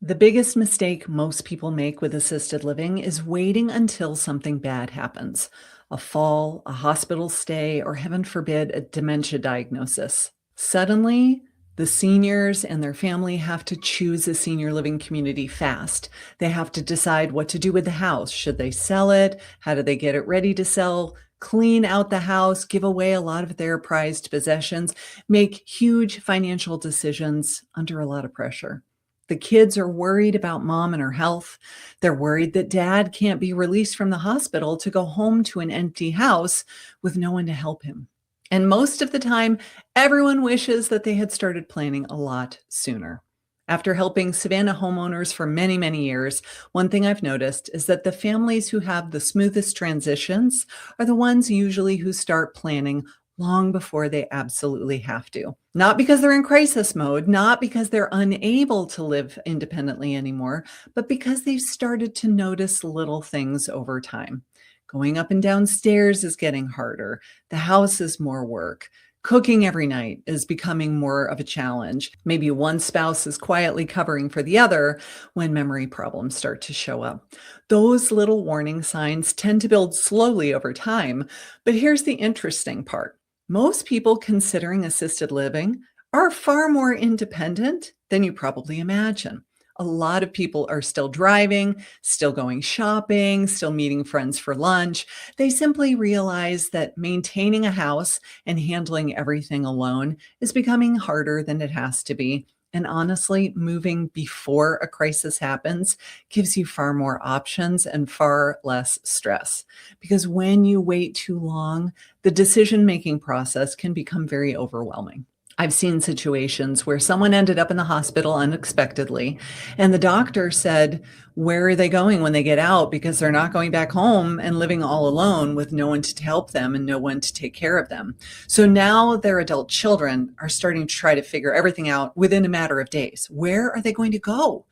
The biggest mistake most people make with assisted living is waiting until something bad happens: a fall, a hospital stay, or heaven forbid, a dementia diagnosis. Suddenly, the seniors and their family have to choose a senior living community fast. They have to decide what to do with the house. Should they sell it? How do they get it ready to sell? Clean out the house, give away a lot of their prized possessions, make huge financial decisions under a lot of pressure. The kids are worried about mom and her health. They're worried that dad can't be released from the hospital to go home to an empty house with no one to help him. And most of the time, everyone wishes that they had started planning a lot sooner. After helping Savannah homeowners for many, many years, one thing I've noticed is that the families who have the smoothest transitions are the ones usually who start planning long before they absolutely have to. Not because they're in crisis mode, not because they're unable to live independently anymore, but because they've started to notice little things over time. Going up and down stairs is getting harder. The house is more work. Cooking every night is becoming more of a challenge. Maybe one spouse is quietly covering for the other when memory problems start to show up. Those little warning signs tend to build slowly over time. But here's the interesting part: most people considering assisted living are far more independent than you probably imagine. A lot of people are still driving, still going shopping, still meeting friends for lunch. They simply realize that maintaining a house and handling everything alone is becoming harder than it has to be. And honestly, moving before a crisis happens gives you far more options and far less stress. Because when you wait too long, the decision-making process can become very overwhelming. I've seen situations where someone ended up in the hospital unexpectedly, and the doctor said, where are they going when they get out? Because they're not going back home and living all alone with no one to help them and no one to take care of them. So now their adult children are starting to try to figure everything out within a matter of days. Where are they going to go?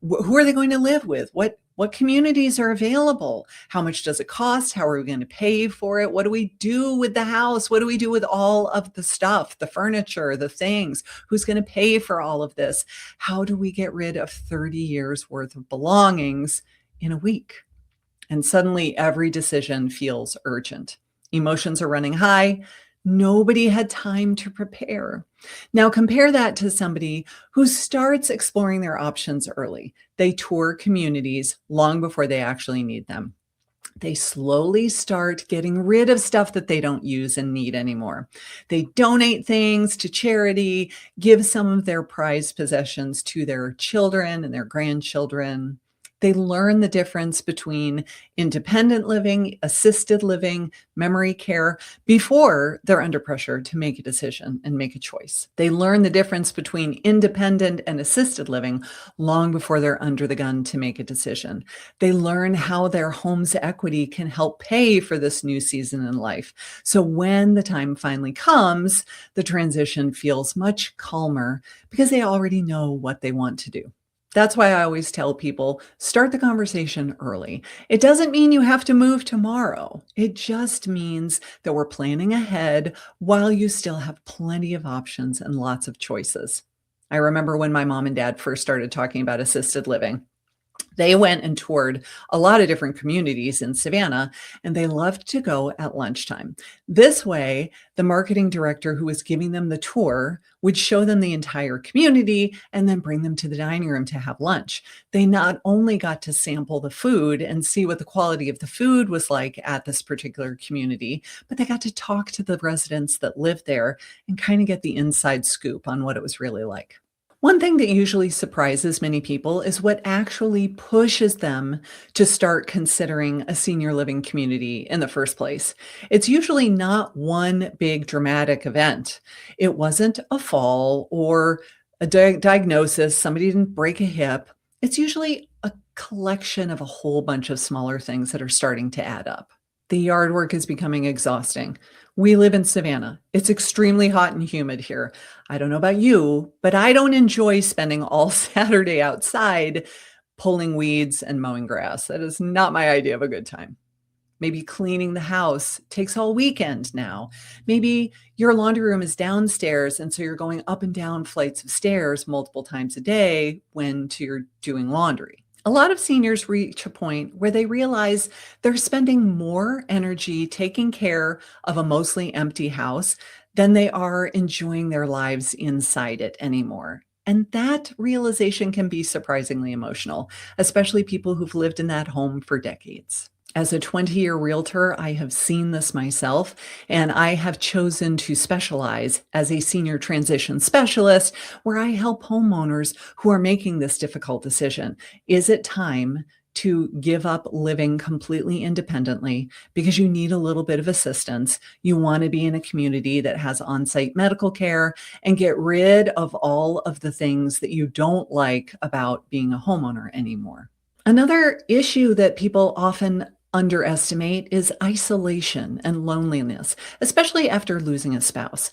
Who are they going to live with? What communities are available? How much does it cost? How are we going to pay for it? What do we do with the house? What do we do with all of the stuff, the furniture, the things? Who's going to pay for all of this? How do we get rid of 30 years worth of belongings in a week? And suddenly every decision feels urgent. Emotions are running high. Nobody had time to prepare. Now compare that to somebody who starts exploring their options early. They tour communities long before they actually need them. They slowly start getting rid of stuff that they don't use and need anymore. They donate things to charity, give some of their prized possessions to their children and their grandchildren. They learn the difference between independent living, assisted living, memory care before they're under pressure to make a decision and make a choice. They learn the difference between independent and assisted living long before they're under the gun to make a decision. They learn how their home's equity can help pay for this new season in life. So when the time finally comes, the transition feels much calmer because they already know what they want to do. That's why I always tell people, start the conversation early. It doesn't mean you have to move tomorrow. It just means that we're planning ahead while you still have plenty of options and lots of choices. I remember when my mom and dad first started talking about assisted living. They went and toured a lot of different communities in Savannah, and they loved to go at lunchtime. This way, the marketing director who was giving them the tour would show them the entire community and then bring them to the dining room to have lunch. They not only got to sample the food and see what the quality of the food was like at this particular community, but they got to talk to the residents that lived there and kind of get the inside scoop on what it was really like. One thing that usually surprises many people is what actually pushes them to start considering a senior living community in the first place. It's usually not one big dramatic event. It wasn't a fall or a diagnosis, somebody didn't break a hip. It's usually a collection of a whole bunch of smaller things that are starting to add up. The yard work is becoming exhausting. We live in Savannah. It's extremely hot and humid here. I don't know about you, but I don't enjoy spending all Saturday outside pulling weeds and mowing grass. That is not my idea of a good time. Maybe cleaning the house takes all weekend now. Maybe your laundry room is downstairs, and so you're going up and down flights of stairs multiple times a day when you're doing laundry. A lot of seniors reach a point where they realize they're spending more energy taking care of a mostly empty house than they are enjoying their lives inside it anymore. And that realization can be surprisingly emotional, especially people who've lived in that home for decades. As a 20-year realtor, I have seen this myself, and I have chosen to specialize as a senior transition specialist where I help homeowners who are making this difficult decision. Is it time to give up living completely independently because you need a little bit of assistance? You want to be in a community that has on-site medical care and get rid of all of the things that you don't like about being a homeowner anymore. Another issue that people often underestimate is isolation and loneliness, especially after losing a spouse.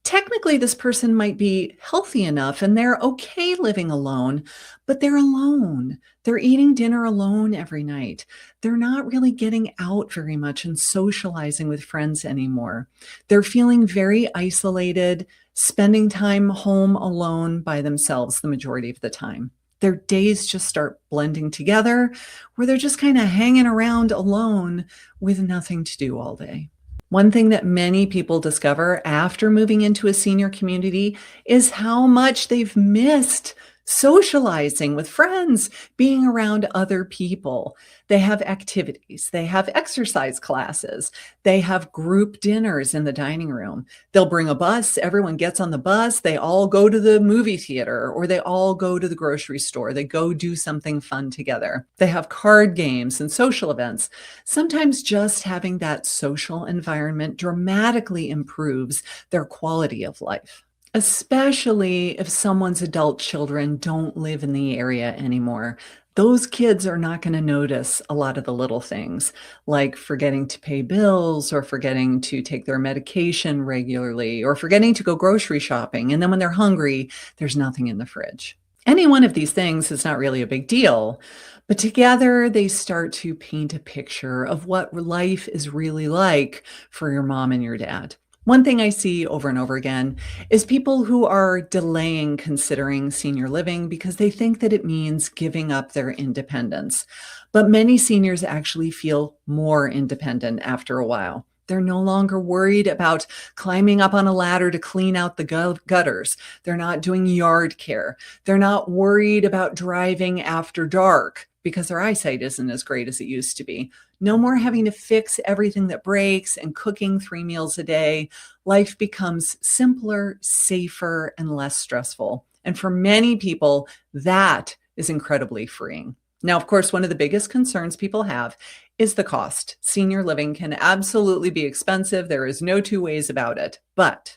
Technically, this person might be healthy enough and they're okay living alone, but they're alone. They're eating dinner alone every night. They're not really getting out very much and socializing with friends anymore. They're feeling very isolated, spending time home alone by themselves the majority of the time. Their days just start blending together where they're just kind of hanging around alone with nothing to do all day. One thing that many people discover after moving into a senior community is how much they've missed socializing with friends, being around other people. They have activities, they have exercise classes, they have group dinners in the dining room. They'll bring a bus, everyone gets on the bus, they all go to the movie theater, or they all go to the grocery store. They go do something fun together. They have card games and social events. Sometimes just having that social environment dramatically improves their quality of life, especially if someone's adult children don't live in the area anymore. Those kids are not going to notice a lot of the little things, like forgetting to pay bills or forgetting to take their medication regularly or forgetting to go grocery shopping. And then when they're hungry, there's nothing in the fridge. Any one of these things is not really a big deal, but together they start to paint a picture of what life is really like for your mom and your dad. One thing I see over and over again is people who are delaying considering senior living because they think that it means giving up their independence. But many seniors actually feel more independent after a while. They're no longer worried about climbing up on a ladder to clean out the gutters. They're not doing yard care. They're not worried about driving after dark because their eyesight isn't as great as it used to be. No more having to fix everything that breaks and cooking 3 meals a day. Life becomes simpler, safer, and less stressful. And for many people, that is incredibly freeing. Now, of course, one of the biggest concerns people have is the cost. Senior living can absolutely be expensive. There is no two ways about it, but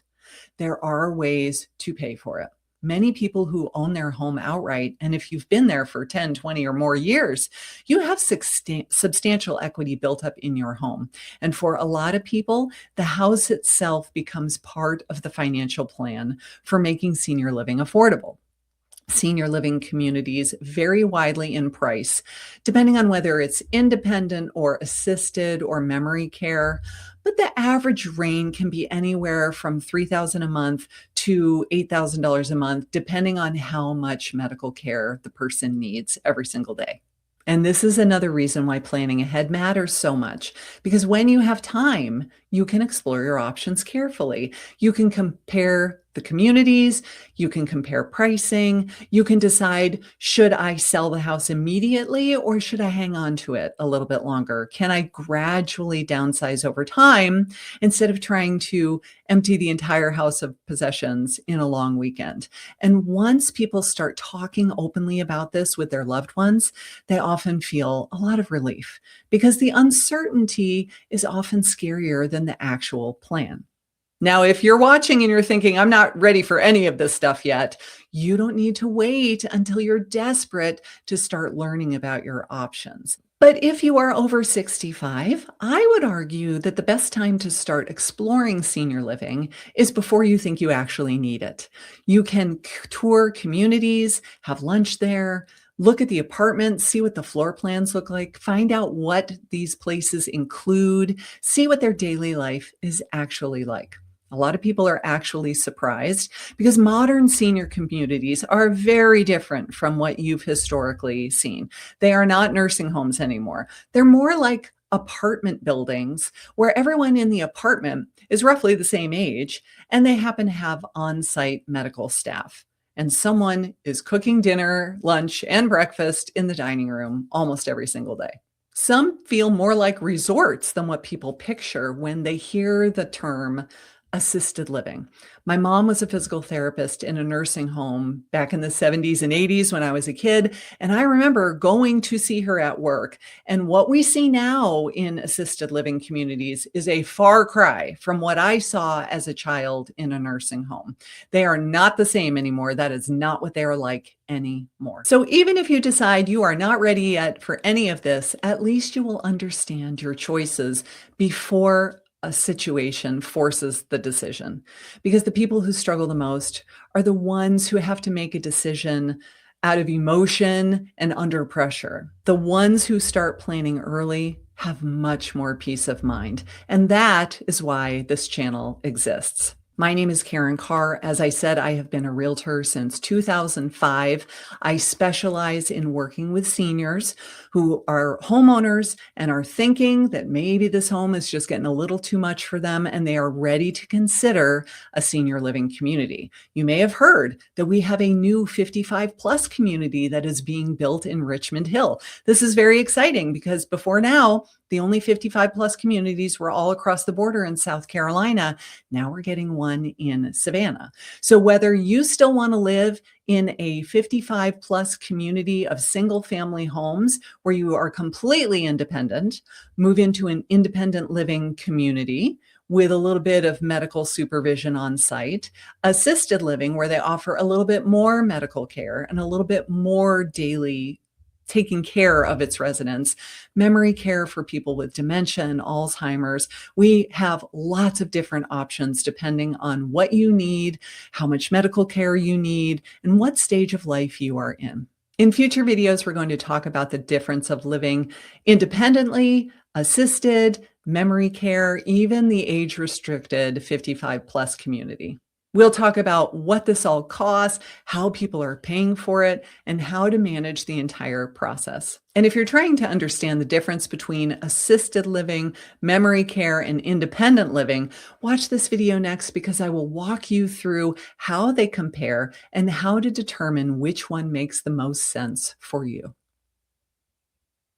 there are ways to pay for it. Many people who own their home outright, and if you've been there for 10, 20 or more years, you have substantial equity built up in your home. And for a lot of people, the house itself becomes part of the financial plan for making senior living affordable. Senior living communities vary widely in price, depending on whether it's independent or assisted or memory care. But the average range can be anywhere from $3,000 a month to $8,000 a month, depending on how much medical care the person needs every single day. And this is another reason why planning ahead matters so much, because when you have time, you can explore your options carefully. You can compare the communities, you can compare pricing, you can decide, should I sell the house immediately or should I hang on to it a little bit longer? Can I gradually downsize over time instead of trying to empty the entire house of possessions in a long weekend? And once people start talking openly about this with their loved ones, they often feel a lot of relief because the uncertainty is often scarier than the actual plan. Now, if you're watching and you're thinking, I'm not ready for any of this stuff yet, you don't need to wait until you're desperate to start learning about your options. But if you are over 65, I would argue that the best time to start exploring senior living is before you think you actually need it. You can tour communities, have lunch there, Look at the apartments, see what the floor plans look like, find out what these places include, see what their daily life is actually like. A lot of people are actually surprised because modern senior communities are very different from what you've historically seen. They are not nursing homes anymore. They're more like apartment buildings where everyone in the apartment is roughly the same age and they happen to have on site medical staff. And someone is cooking dinner, lunch, and breakfast in the dining room almost every single day. Some feel more like resorts than what people picture when they hear the term assisted living. My mom was a physical therapist in a nursing home back in the 70s and 80s when I was a kid. And I remember going to see her at work. And what we see now in assisted living communities is a far cry from what I saw as a child in a nursing home. They are not the same anymore. That is not what they are like anymore. So even if you decide you are not ready yet for any of this, at least you will understand your choices before a situation forces the decision. Because the people who struggle the most are the ones who have to make a decision out of emotion and under pressure. The ones who start planning early have much more peace of mind. And that is why this channel exists. My name is Karen Carr. As I said, I have been a realtor since 2005. I specialize in working with seniors who are homeowners and are thinking that maybe this home is just getting a little too much for them and they are ready to consider a senior living community. You may have heard that we have a new 55 plus community that is being built in Richmond Hill. This is very exciting because before now, the only 55 plus communities were all across the border in South Carolina. Now we're getting one in Savannah. So whether you still want to live in a 55 plus community of single family homes where you are completely independent, move into an independent living community with a little bit of medical supervision on site, assisted living where they offer a little bit more medical care and a little bit more daily taking care of its residents, memory care for people with dementia and Alzheimer's. We have lots of different options depending on what you need, how much medical care you need, and what stage of life you are in. In future videos, we're going to talk about the difference of living independently, assisted, memory care, even the age-restricted 55 plus community. We'll talk about what this all costs, how people are paying for it, and how to manage the entire process. And if you're trying to understand the difference between assisted living, memory care, and independent living, watch this video next because I will walk you through how they compare and how to determine which one makes the most sense for you.